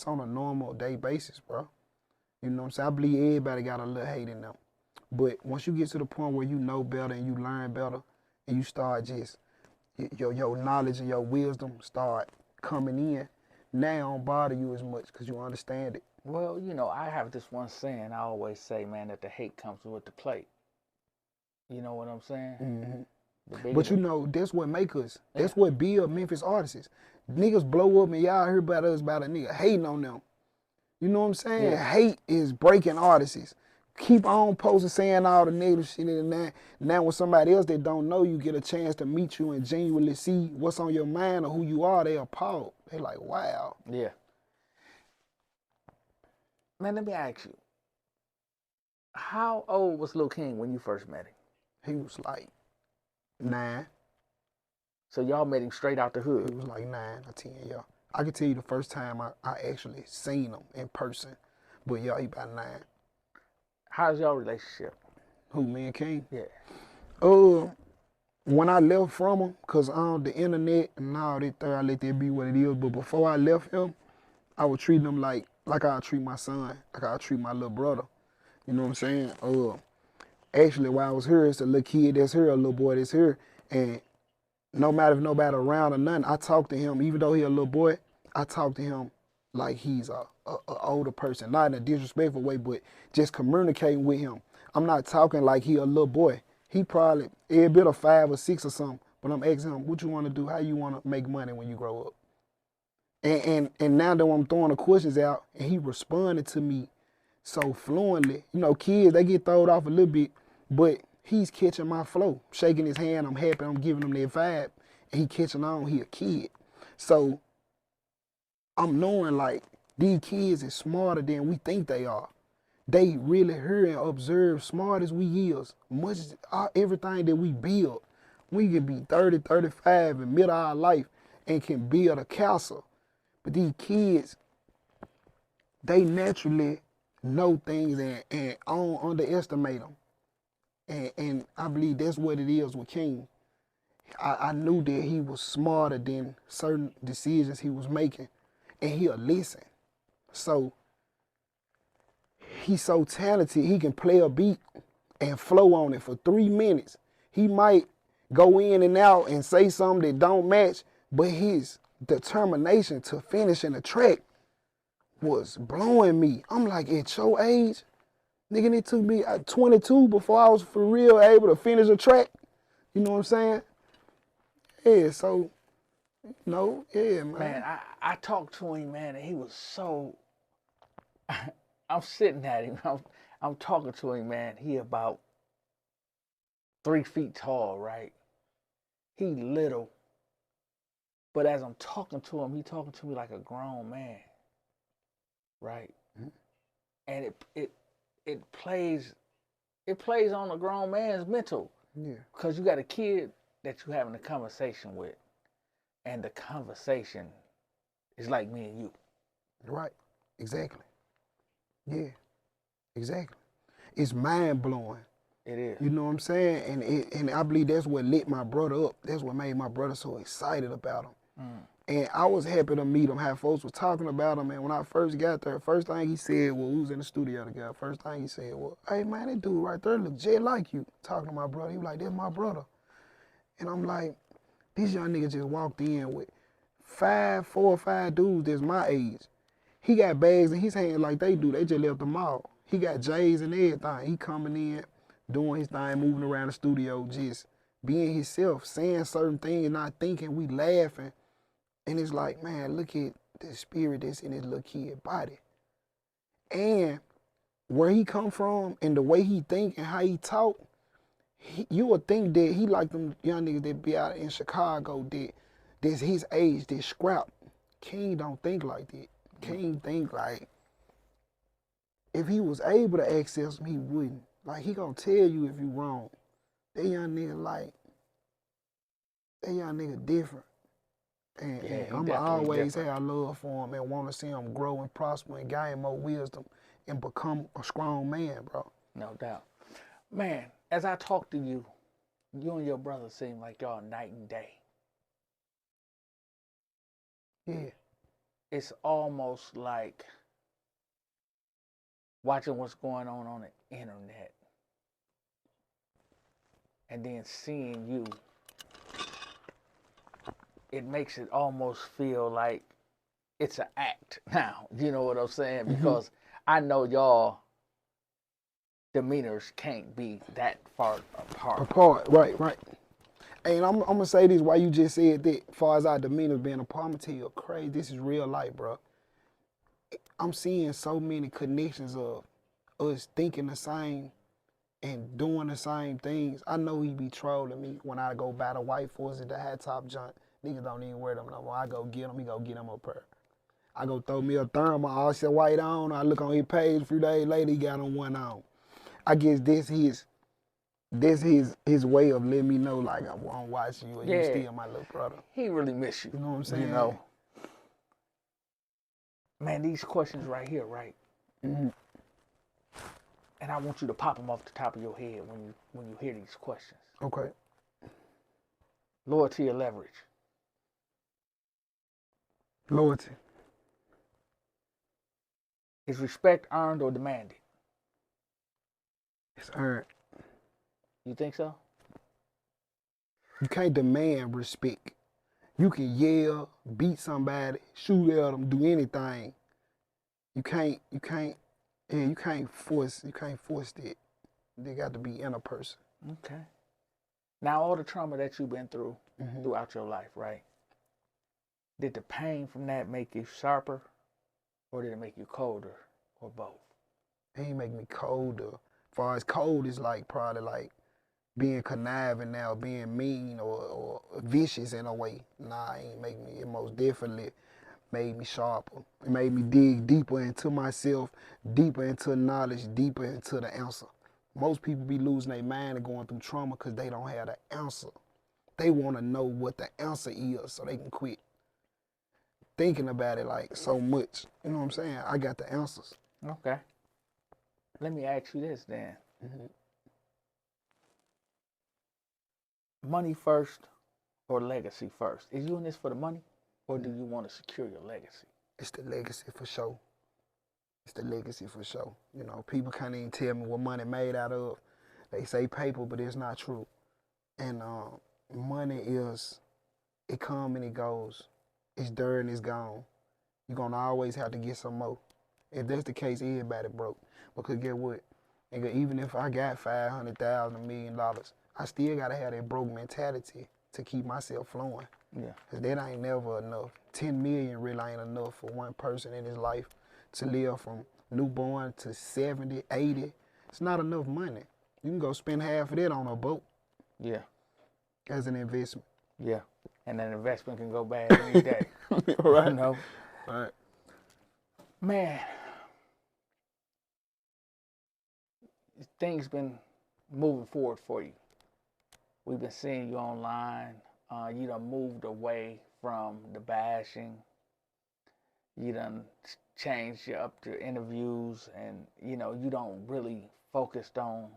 on a normal day basis, bro. You know what I'm saying? I believe everybody got a little hate in them. But once you get to the point where you know better and you learn better and you start just, your knowledge and your wisdom start coming in, now it don't bother you as much because you understand it. Well, you know, I have this one saying I always say, man, that the hate comes with the plate. You know what I'm saying? Mm-hmm. But you know, that's what make us. That's what build Memphis artists. Niggas blow up and y'all hear about us about a nigga hating on them. You know what I'm saying? Yeah. Hate is breaking artists. Keep on posting saying all the negative shit and that. Now when somebody else that don't know you get a chance to meet you and genuinely see what's on your mind or who you are, they appalled. They like, wow. Yeah. Man, let me ask you. How old was Lil King when you first met him? He was like 9. So y'all met him straight out the hood? He was like 9 or 10, yeah. I can tell you the first time I actually seen him in person. But yeah, he about 9. How's y'all relationship? Who, me and King? Yeah. When I left from him, because on the internet and all that there, I let that be what it is. But before I left him, I would treat him like I treat my son, like I treat my little brother. You know what I'm saying? Actually, while I was here, it's a little kid that's here, a little boy that's here. And no matter if nobody around or nothing, I talk to him, even though he a little boy, I talk to him like he's a older person. Not in a disrespectful way, but just communicating with him. I'm not talking like he a little boy. He probably every bit of 5 or 6 or something. But I'm asking him, what you want to do? How you want to make money when you grow up? And now that I'm throwing the questions out, and he responded to me so fluently. You know, kids, they get thrown off a little bit, but he's catching my flow. Shaking his hand, I'm happy, I'm giving him that vibe, and he catching on, he a kid. So I'm knowing like these kids is smarter than we think they are. They really hear and observe smart as we is. Much as everything that we build, we can be 30, 35 in middle of our life and can build a castle. But these kids, they naturally know things and don't underestimate them. And I believe that's what it is with King. I knew that he was smarter than certain decisions he was making, and he'll listen. So he's so talented, he can play a beat and flow on it for 3 minutes. He might go in and out and say something that don't match, but his determination to finish in the track was blowing me. I'm like, at your age, nigga, it took me at 22 before I was for real able to finish a track. You know what I'm saying? Yeah, so, no, yeah, man. Man, I talked to him, man, and he was so, I'm sitting at him, I'm talking to him, man. He about 3 feet tall, right? He little. But as I'm talking to him, he talking to me like a grown man, right? Mm-hmm. And it plays on a grown man's mental. Yeah. Because you got a kid that you're having a conversation with, and the conversation is like me and you. Right. Exactly. Yeah. Exactly. It's mind blowing. It is. You know what I'm saying? And I believe that's what lit my brother up. That's what made my brother so excited about him. And I was happy to meet him, how folks was talking about him. And when I first got there, first thing he said, well, we was in the studio together. First thing he said, well, hey, man, that dude right there look just like you. Talking to my brother. He was like, that's my brother. And I'm like, this young nigga just walked in with 4 or 5 dudes that's my age. He got bags in his hand like they do. They just left the mall. He got J's and everything. He coming in, doing his thing, moving around the studio, just being himself, saying certain things, not thinking, we laughing. And it's like, man, look at the spirit that's in his little kid body. And where he come from and the way he think and how he talk, you would think that he like them young niggas that be out in Chicago that's his age, that scrap. King don't think like that. King think like, if he was able to access him, he wouldn't. Like, he gonna tell you if you wrong. That young nigga different. And, Yeah, and I'm definitely always different. have love for him and want to see him grow and prosper and gain more wisdom and become a strong man, bro. No doubt. Man, as I talk to you, you and your brother seem like y'all night and day. Yeah. It's almost like watching what's going on the internet and then seeing you. It makes it almost feel like it's an act now. You know what I'm saying? Because I know y'all demeanors can't be that far apart. Right. And I'm gonna say this while you just said that, as far as our demeanor being apart, I'm gonna tell you crazy, this is real life, bro. I'm seeing so many connections of us thinking the same and doing the same things. I know he be trolling me when I go buy the white forces, the hat top junk. Niggas don't even wear them no more. I go get them, he go get them a pair. I go throw me a thermal, all shit white on. I look on his page a few days later, he got on one on. I guess this his way of letting me know, like, I'm watching you and you still my little brother. He really miss you. You know what I'm saying? You know, man, these questions right here, right? And I want you to pop them off the top of your head when you hear these questions. Okay. Loyalty or leverage? Loyalty. Is respect earned or demanded? It's earned. You think so? You can't demand respect. You can yell, beat somebody, shoot at them, do anything. You can't force that. They got to be in a person. Okay. Now, all the trauma that you've been through throughout your life, right? Did the pain from that make you sharper, or did it make you colder, or both? It ain't make me colder. As far as cold is like probably like being conniving now, being mean or vicious in a way. Nah, it ain't make me. It most definitely made me sharper. It made me dig deeper into myself, deeper into knowledge, deeper into the answer. Most people be losing their mind and going through trauma because they don't have the answer. They want to know what the answer is so they can quit thinking about it like so much. You know what I'm saying? I got the answers. Okay. Let me ask you this then. Money first or legacy first? Is you in this for the money, or do you want to secure your legacy? It's the legacy for sure. It's the legacy for sure. You know, people can't even tell me what money made out of. They say paper, but it's not true. And money it comes and it goes. It's there and it's gone. You're gonna always have to get some more. If that's the case, everybody broke. Because get what? Nigga, even if I got $500,000, $1 million, I still gotta have that broke mentality to keep myself flowing. Yeah. Cause that ain't never enough. 10 million really ain't enough for one person in his life to live from newborn to 70, 80. It's not enough money. You can go spend half of that on a boat. Yeah. As an investment. Yeah. And that investment can go bad any day. Right. You know? Right. Man, things been moving forward for you. We've been seeing you online. You done moved away from the bashing. You done changed up to interviews, and you know you don't really focused on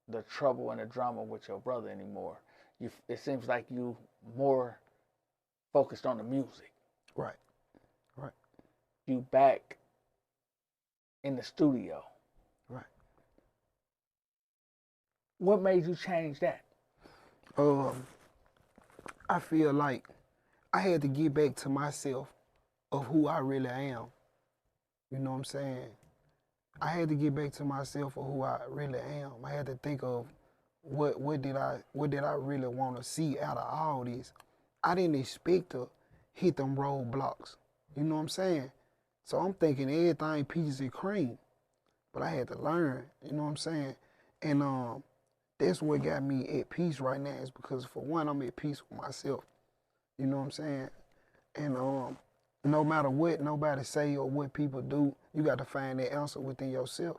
the trouble and the drama with your brother anymore. It seems like you more focused on the music. Right. Right. You back in the studio. Right. What made you change that? I feel like I had to get back to myself of who I really am. You know what I'm saying? I had to get back to myself of who I really am. I had to think of what did I really want to see out of all this. I didn't expect to hit them roadblocks. You know what I'm saying? So I'm thinking everything peaches and cream. But I had to learn, you know what I'm saying? And that's what got me at peace right now is because for one, I'm at peace with myself. You know what I'm saying? And no matter what nobody say or what people do, you got to find that answer within yourself.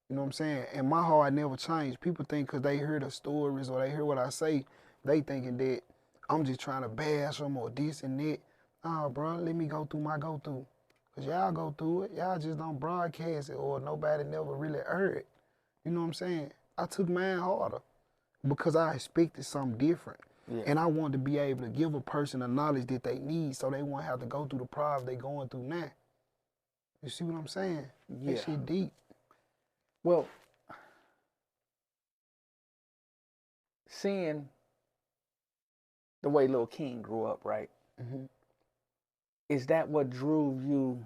You know what I'm saying? And my heart never changed. People think because they hear the stories or they hear what I say, they thinking that I'm just trying to bash them or this and that. Nah, bro, let me go through my go-through. Because y'all go through it. Y'all just don't broadcast it or nobody never really heard it. You know what I'm saying? I took mine harder because I expected something different. Yeah. And I wanted to be able to give a person the knowledge that they need so they won't have to go through the problems they going through now. You see what I'm saying? Yeah. That shit deep. Well, seeing the way Lil King grew up, right? Mm-hmm. Is that what drew you?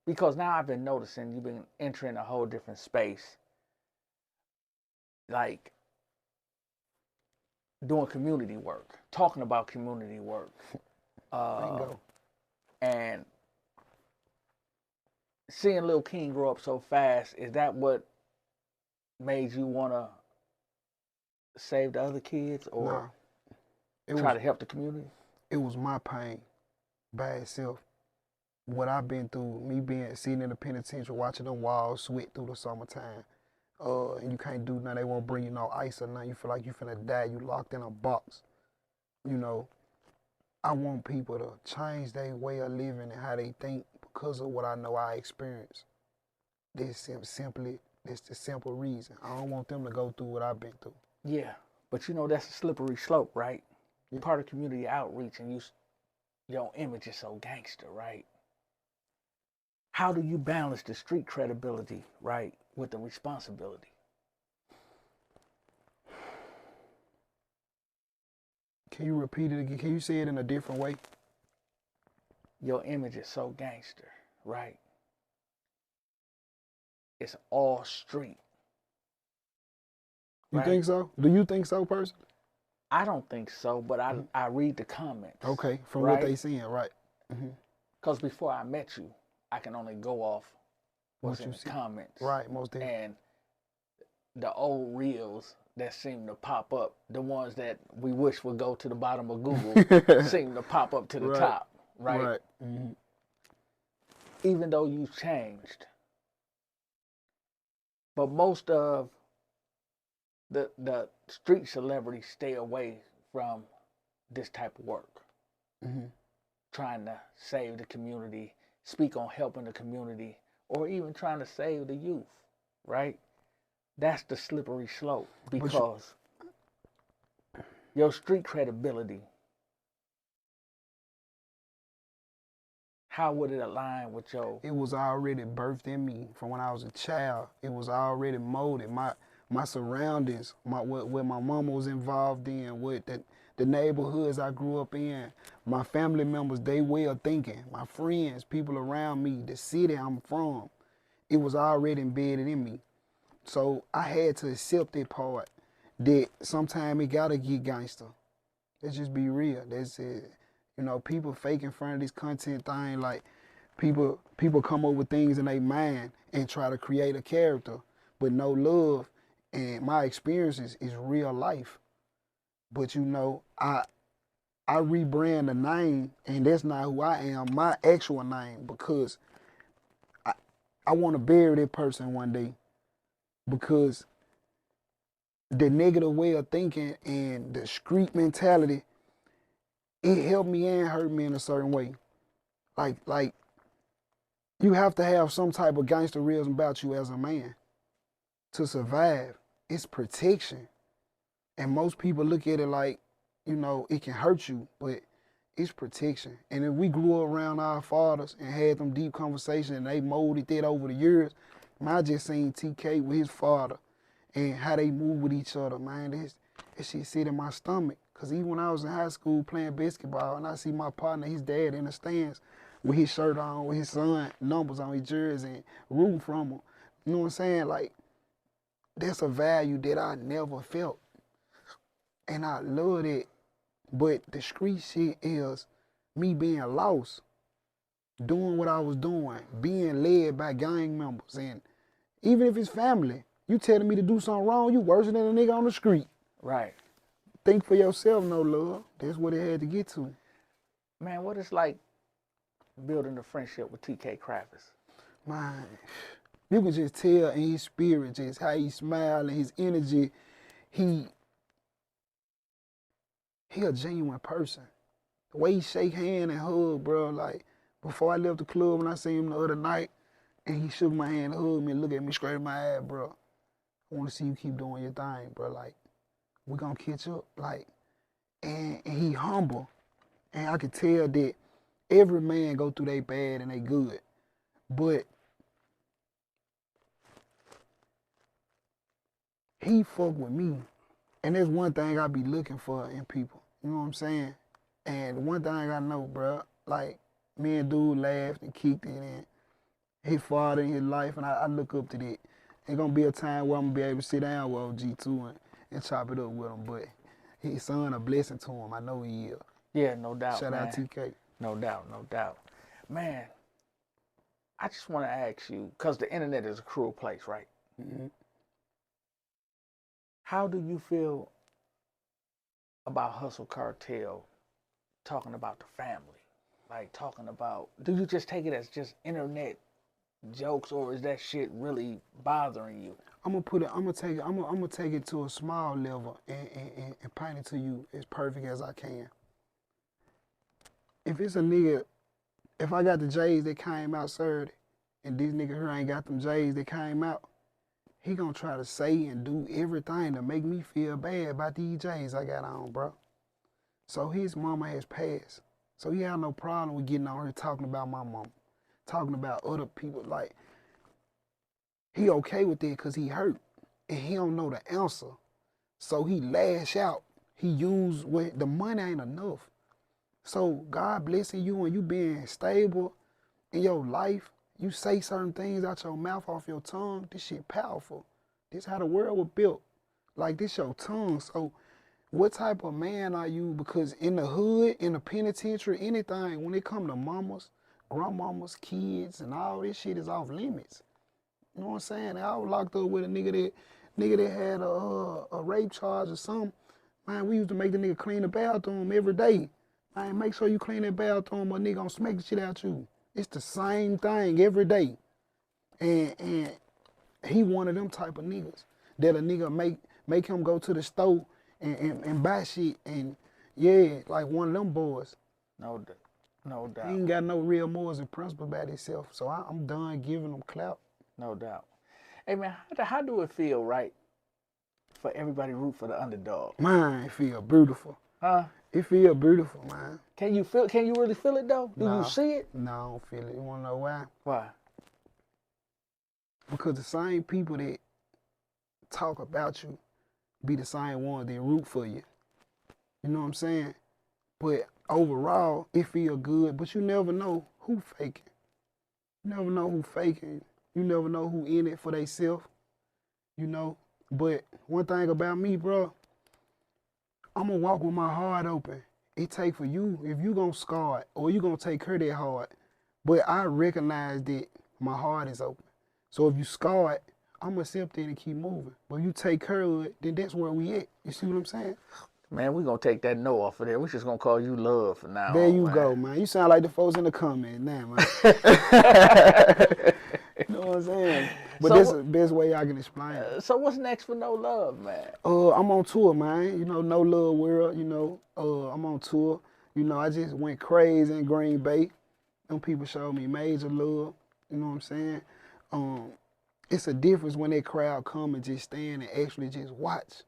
Because now I've been noticing you've been entering a whole different space. Like doing community work, talking about community work. And seeing Lil King grow up so fast, is that what made you want to save the other kids or try to help the community? It was my pain by itself. What I've been through, me sitting in the penitentiary, watching them walls sweat through the summertime. And you can't do nothing. They won't bring you no ice or nothing. You feel like you finna die. You locked in a box. You know, I want people to change their way of living and how they think because of what I know I experienced. That's the simple reason. I don't want them to go through what I've been through. Yeah, but you know that's a slippery slope, right? You're part of community outreach and your image is so gangster, right? How do you balance the street credibility, right, with the responsibility? Can you repeat it again? Can you say it in a different way? Your image is so gangster, right? It's all street. You think so? Do you think so, personally? I don't think so, but I read the comments. Okay, from what they saying, right. Because before I met you, I can only go off what's in the comments. Right, most definitely. And the old reels that seem to pop up, the ones that we wish would go to the bottom of Google, seem to pop up to the top, right? Right. Mm-hmm. Even though you've changed. But most of the street celebrities stay away from this type of work. Mm-hmm. Trying to save the community, speak on helping the community, or even trying to save the youth, right? That's the slippery slope because your street credibility, how would it align with your... It was already birthed in me from when I was a child. It was already molded. My surroundings, what my mama was involved in, what the neighborhoods I grew up in, my family members, they way of thinking, my friends, people around me, the city I'm from, it was already embedded in me. So I had to accept that part, that sometimes it gotta get gangster. Let's just be real. That's it. You know, people fake in front of this content thing, like people come up with things in their mind and try to create a character, but no love. And my experiences is real life. But you know, I rebrand the name, and that's not who I am, my actual name, because I want to bury that person one day. Because the negative way of thinking and the street mentality, it helped me and hurt me in a certain way. Like you have to have some type of gangsterism about you as a man to survive. It's protection. And most people look at it like, you know, it can hurt you, but it's protection. And if we grew up around our fathers and had them deep conversations and they molded that over the years, I just seen TK with his father and how they move with each other, man. That shit sit in my stomach. Because even when I was in high school playing basketball and I see my partner, his dad in the stands with his shirt on, with his son numbers on his jersey and rooting from him. You know what I'm saying? Like, that's a value that I never felt. And I love it. But the street shit is me being lost, doing what I was doing, being led by gang members. And even if it's family, you telling me to do something wrong, you worse than a nigga on the street. Right. Think for yourself, no love. That's what it had to get to. Man, what it's like building a friendship with TK Kravis? Man, you can just tell in his spirit, just how he smile and his energy. He a genuine person. The way he shake hand and hug, bro, like, before I left the club when I seen him the other night, and he shook my hand and hugged me and looked at me straight in my eye, bro. I want to see you keep doing your thing, bro. Like, we gonna catch up. Like, and he humble. And I could tell that every man go through they bad and they good. But he fuck with me. And there's one thing I be looking for in people. You know what I'm saying? And one thing I know, bro, like, me and dude laughed and kicked it and his father in his life, and I look up to that. There's gonna be a time where I'm gonna be able to sit down with OG too and chop it up with him. But his son a blessing to him. I know he is. Yeah, no doubt, Shout man. out TK. No doubt, no doubt. Man, I just want to ask you, because the internet is a cruel place, right? Mm-hmm. How do you feel about Hustle Cartel talking about the family? Like, talking about, do you just take it as just internet jokes, or is that shit really bothering you? I'm gonna take it to a small level and paint it to you as perfect as I can. If it's a nigga, if I got the J's that came out Saturday, and this nigga here ain't got them J's that came out, he gonna try to say and do everything to make me feel bad about these J's I got on, bro. So his mama has passed. So he had no problem with getting on here talking about my mama, talking about other people. Like, he okay with that because he hurt and he don't know the answer. So he lash out. He use what the money ain't enough. So God blessing you and you being stable in your life, you say certain things out your mouth, off your tongue, this shit powerful. This how the world was built. Like, this your tongue. So what type of man are you? Because in the hood, in the penitentiary, anything, when it come to mamas, grandmamas, kids, and all this shit is off limits. You know what I'm saying? I was locked up with a nigga that had a rape charge or something. Man, we used to make the nigga clean the bathroom every day. Man, make sure you clean that bathroom or nigga gonna smack the shit out you. It's the same thing every day. And he one of them type of niggas that a nigga make him go to the store and buy shit, and yeah, like one of them boys. No doubt. He ain't got no real morals and principles about himself, so I'm done giving him clout. No doubt. Hey, man, how do it feel, right, for everybody to root for the underdog? Man, it feel beautiful. Huh? It feel beautiful, man. Can you really feel it, though? Do you see it? No, I don't feel it. You wanna know why? Why? Because the same people that talk about you be the same ones that root for you. You know what I'm saying? But overall, it feel good, but you never know who faking. You never know who faking. You never know who in it for theyself. You know? But one thing about me, bro, I'm gonna walk with my heart open. It take for you, if you gonna scar it, or you gonna take her that hard. But I recognize that my heart is open. So if you scar it, I'm gonna accept it and keep moving. But if you take care of it, then that's where we at. You see what I'm saying? Man, we gonna take that no off of there. We're just gonna call you Love for now. There you go, man. You sound like the folks in the comments now, man. You know what I'm saying? But So that's the best way I can explain it. So what's next for No Love, man? I'm on tour, man. You know, No Love World, you know. I'm on tour. You know, I just went crazy in Green Bay. Them people showed me major love. You know what I'm saying? It's a difference when that crowd come and just stand and actually just watch.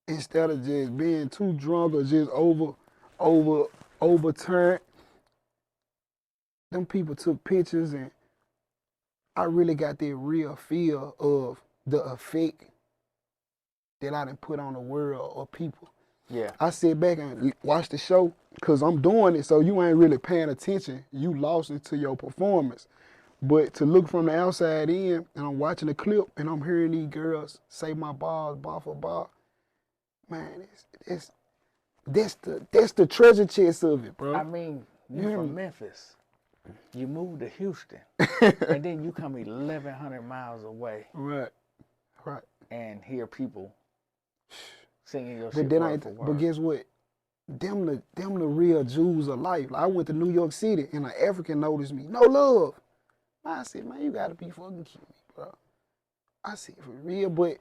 Instead of just being too drunk or just overturned. Them people took pictures, and I really got that real feel of the effect that I done put on the world or people. Yeah. I sit back and watch the show because I'm doing it, so you ain't really paying attention. You lost into your performance. But to look from the outside in, and I'm watching the clip, and I'm hearing these girls say my bars, bar for bar, man, that's the treasure chest of it, bro. I mean, you from Memphis. You moved to Houston. And then you come 1,100 miles away Right. and hear people singing your But shit then word for word. but guess what? Them the real jewels of life. Like, I went to New York City and an African noticed me. No love. I said, man, you gotta be fucking kidding me, bro. I said, for real. But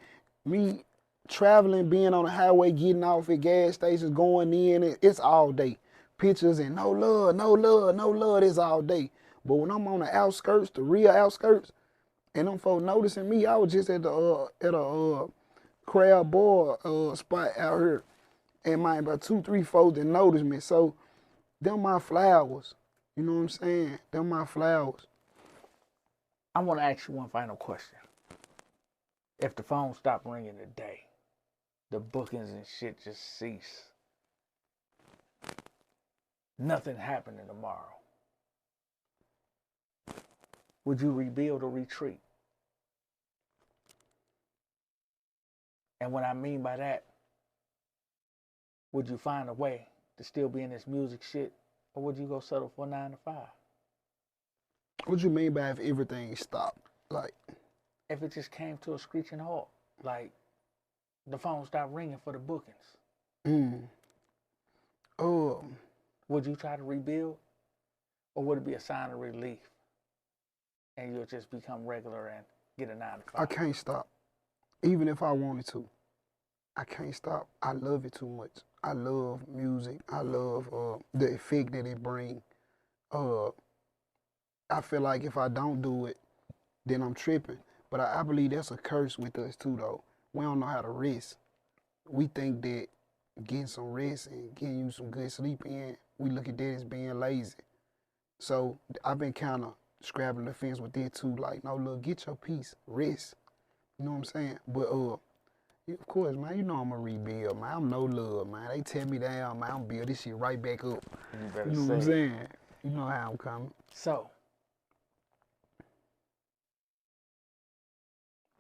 me traveling, being on the highway, getting off at gas stations, going in, it's all day. Pictures and no love, no love, no love, it's all day. But when I'm on the outskirts, the real outskirts, and them folks noticing me, I was just at a crab bar spot out here. And my about 2-3 folks that noticed me. So them my flowers. You know what I'm saying? Them my flowers. I want to ask you one final question. If the phone stopped ringing today, the bookings and shit just cease, nothing happening tomorrow, would you rebuild or retreat? And what I mean by that, would you find a way to still be in this music shit, or would you go settle for 9 to 5? What you mean by if everything stopped? Like, If it just came to a screeching halt, like the phone stopped ringing for the bookings, would you try to rebuild, or would it be a sign of relief and you'll just become regular and get a 9 to 5? I can't stop. Even if I wanted to. I can't stop. I love it too much. I love music. I love the effect that it brings. I feel like if I don't do it, then I'm tripping. But I believe that's a curse with us too, though. We don't know how to rest. We think that getting some rest and getting you some good sleep in, we look at that as being lazy. So I've been kind of scrabbling the fence with that too. Like, no, look, get your peace, rest. You know what I'm saying? But of course, man, you know I'm a rebuild, man. I'm no love, man. They tear me down, man. I'm build this shit right back up. You You know what I'm saying? You know how I'm coming. So,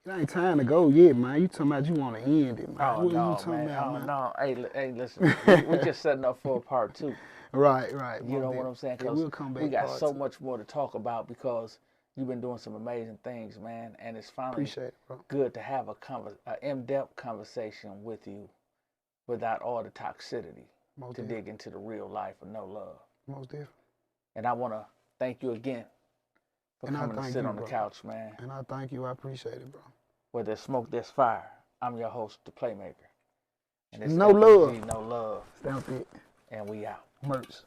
It ain't time to go yet, man. You talking about you want to end it, man. oh What no, you talking man. about, Oh man? no. Hey, listen. we just setting up for a part 2. Right. You know what I'm saying? Yeah, we'll come back. We got part so 2. much more to talk about because you've been doing some amazing things, man. And it's finally Appreciate it, bro. good to have a in-depth conversation with you without all the toxicity Most to definitely. dig into the real life of no love. Most definitely. And I want to thank you again for And I coming to thank sit you, on the bro. couch, man. And I thank you. I appreciate it, bro. Where there's smoke, there's fire. I'm your host, the Playmaker. And this No is love. FNG No Love. Stamp it. And we out. Merch.